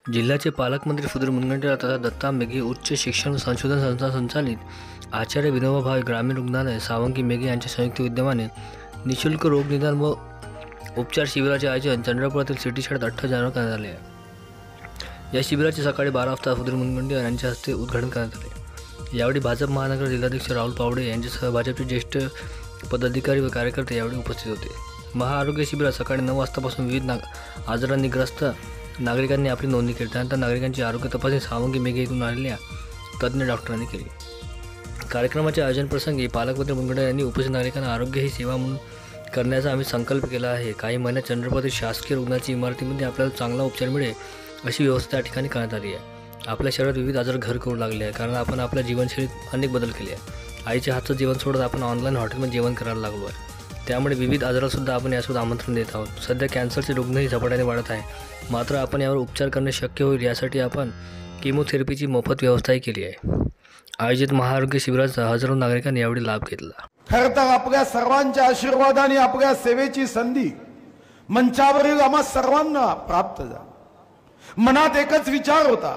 जिल्ह्याचे पालकमंत्री सुधीर मुनगंटीवार तथा दत्ता मेघे उच्च शिक्षण संशोधन संस्था संचालित आचार्य विनोबा भावे ग्रामीण रुग्णालय सावंगी मेघे यांच्या संयुक्त विद्यमाने निशुल्क रोग निदान व उपचार शिबिराचे आयोजन चंद्रपुरातील सिटी शाळेत 18 जानेवारी करण्यात आले आहे। या शिबिराचे सकाळी 12 वाजता सुधीर मुनगंटीवार यांच्या हस्ते उद्घाटन करण्यात आले। यावेळी भाजप महानगर जिल्हाध्यक्ष राहुल पावडे यांच्यासह भाजपचे ज्येष्ठ पदाधिकारी व कार्यकर्ते यावेळी उपस्थित होते। महाआरोग्य शिबिरात सकाळी 9 वाजतापासून विविध आजारांनी ग्रस्त नागरिकांनी आपली नोंदणी केली। त्यानंतर नागरिकांची आरोग्य तपासणी सावंगी मेघे येथून आलेल्या तज्ज्ञ डॉक्टरांनी केली। कार्यक्रमाच्या आयोजन प्रसंगी पालकमंत्री मुनगंटीवार यांनी उपस्थित नागरिकांना आरोग्य ही सेवा म्हणून करण्याचा आम्ही संकल्प केला आहे। काही महिन्यात चंद्रपुरातील शासकीय रुग्णालयाची इमारतीमध्ये आपल्याला चांगला उपचार मिळेल अशी व्यवस्था त्या ठिकाणी करण्यात आली आहे। आपल्या शरीरात विविध आजार घर करू लागले आहे कारण आपण आपल्या जीवनशैलीत अनेक बदल केले आहे। आईच्या हातचं जेवण सोडत आपण ऑनलाईन हॉटेलमध्ये जेवण करायला लागलो आहे। त्यामुळे विविध आजारांसुद्धा आपण यासोबत आमंत्रण देत आहोत। सध्या कॅन्सरचे रुग्णही झपाट्याने वाढत आहे, मात्र आपण यावर उपचार करणे शक्य होईल यासाठी आपण केमोथेरपीची मोफत व्यवस्थाही केली आहे। आयोजित महाआरोग्य शिबिराचा हजारो नागरिकांनी यावेळी लाभ घेतला। खरं तर आपल्या सर्वांच्या आशीर्वादाने आपल्या सेवेची संधी मंचावरील आम्हा सर्वांना प्राप्त झाली। मनात एकच विचार होता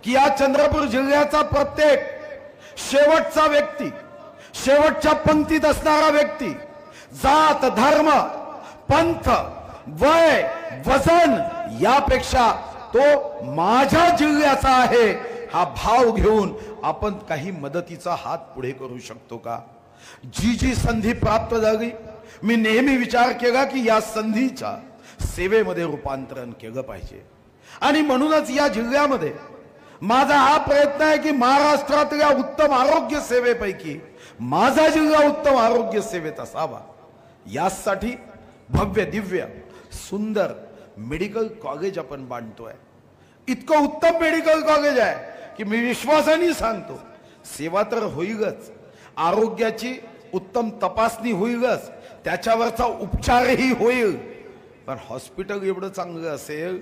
की या चंद्रपूर जिल्ह्याचा प्रत्येक शेवटचा व्यक्ती, शेवटच्या पंक्तीत असणारा व्यक्ती, जात धर्म पंथ वय वजन यापेक्षा तो माझ्या जिल्ह्याचा आहे हा भाव घेऊन आपण काही मदतीचा हात पुढे करू शकतो का? जी संधी प्राप्त झाली मी नेहमी विचार केला की या संधीच्या सेवेमध्ये रूपांतरण केलं पाहिजे आणि म्हणूनच या जिल्ह्यामध्ये माझा हा प्रयत्न आहे की महाराष्ट्रातल्या उत्तम आरोग्य सेवेपैकी माझा जिल्हा उत्तम आरोग्य सेवेत असावा। यासाठी भव्य दिव्य सुंदर मेडिकल कॉलेज आपण बांधतोय। इतकं उत्तम मेडिकल कॉलेज आहे की मी विश्वासाने सांगतो सेवा तर होईलच, आरोग्याची उत्तम तपासणी होईलच, त्याच्यावरचा उपचारही होईल, पण हॉस्पिटल एवढं चांगलं असेल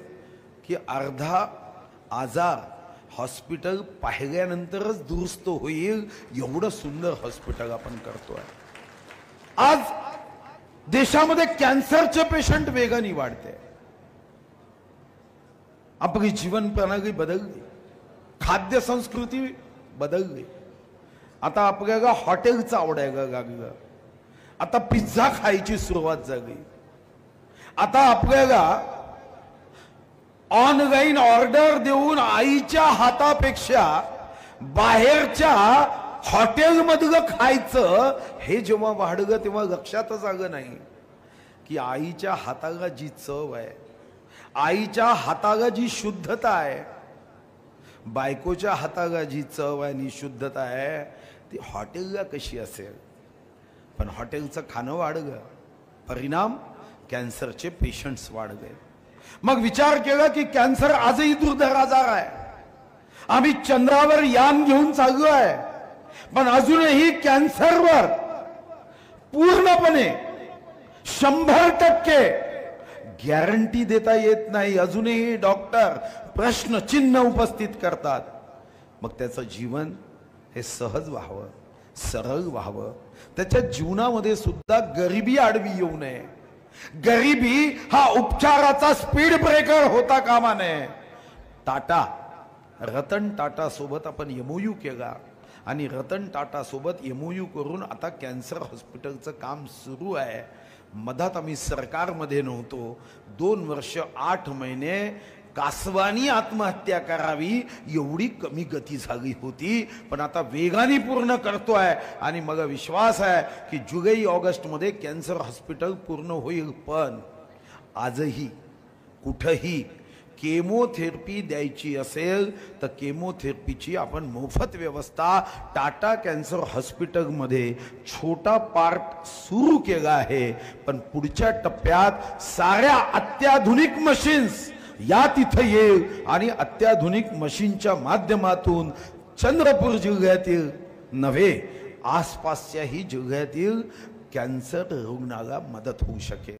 की अर्धा आजार हॉस्पिटल पाहिल्यानंतरच दुरुस्त होईल एवढं सुंदर हॉस्पिटल आपण करतोय। आज देशामध्ये कॅन्सरचे पेशंट वेगाने वाढते। आपली जीवन प्रणाली बदलली, खाद्य संस्कृती बदलली। आता आपल्याला हॉटेलचं आवडायला लागलं, आता पिझ्झा खायची सुरुवात झाली। आता आपल्याला ऑनलाईन ऑर्डर देऊन आईच्या हातापेक्षा बाहेरच्या हॉटेलमधलं खायचं हे जेव्हा वाढलं तेव्हा लक्षातच आलं नाही की आईच्या हाताला जी चव आहे, आईच्या हाताला जी शुद्धता आहे, बायकोच्या हाताला जी चव आहे आणि शुद्धता आहे ती हॉटेलला कशी असेल? पण हॉटेलचं खाणं वाढलं, परिणाम कॅन्सरचे पेशंट्स वाढले। मग विचार केला की कॅन्सर आजही दुर्धर आजार आहे। आम्ही चंद्रावर यान घेऊन चाललो आहे, पण अजूनही कॅन्सरवर पूर्णपणे 100% गॅरंटी देता येत नाही। अजूनही डॉक्टर प्रश्नचिन्ह उपस्थित करतात। मग त्याचं जीवन हे सहज व्हावं, सरळ व्हावं, त्याच्या जीवनामध्ये सुद्धा गरिबी आडवी येऊ नये। गरिबी हा उपचाराचा स्पीड ब्रेकर होता कामा नये। रतन टाटा सोबत आपण एमओयू केला आणि रतन टाटा सोबत एमओयू करून आता कॅन्सर हॉस्पिटलचं काम सुरू आहे। मधात आम्ही सरकारमध्ये नव्हतो, 2 वर्ष 8 महिने कासवानी आत्महत्या करावी एवढी कमी गती झाली होती, पण आता वेगाने पूर्ण करतोय आणि मला विश्वास आहे की जुलै ऑगस्ट मध्ये कॅन्सर हॉस्पिटल पूर्ण होईल। पण आजही कुठेही केमोथेरपी द्यायची असेल तर केमोथेरपीची आपण मोफत व्यवस्था टाटा कॅन्सर हॉस्पिटलमध्ये छोटा पार्ट सुरू केला आहे। पण पुढच्या टप्प्यात साऱ्या अत्याधुनिक मशीन्स या तिथे येईल आणि अत्याधुनिक मशीनच्या माध्यमातून चंद्रपूर जिल्ह्यातील नव्हे आसपासच्याही जिल्ह्यातील कॅन्सर रुग्णाला मदत होऊ शकेल।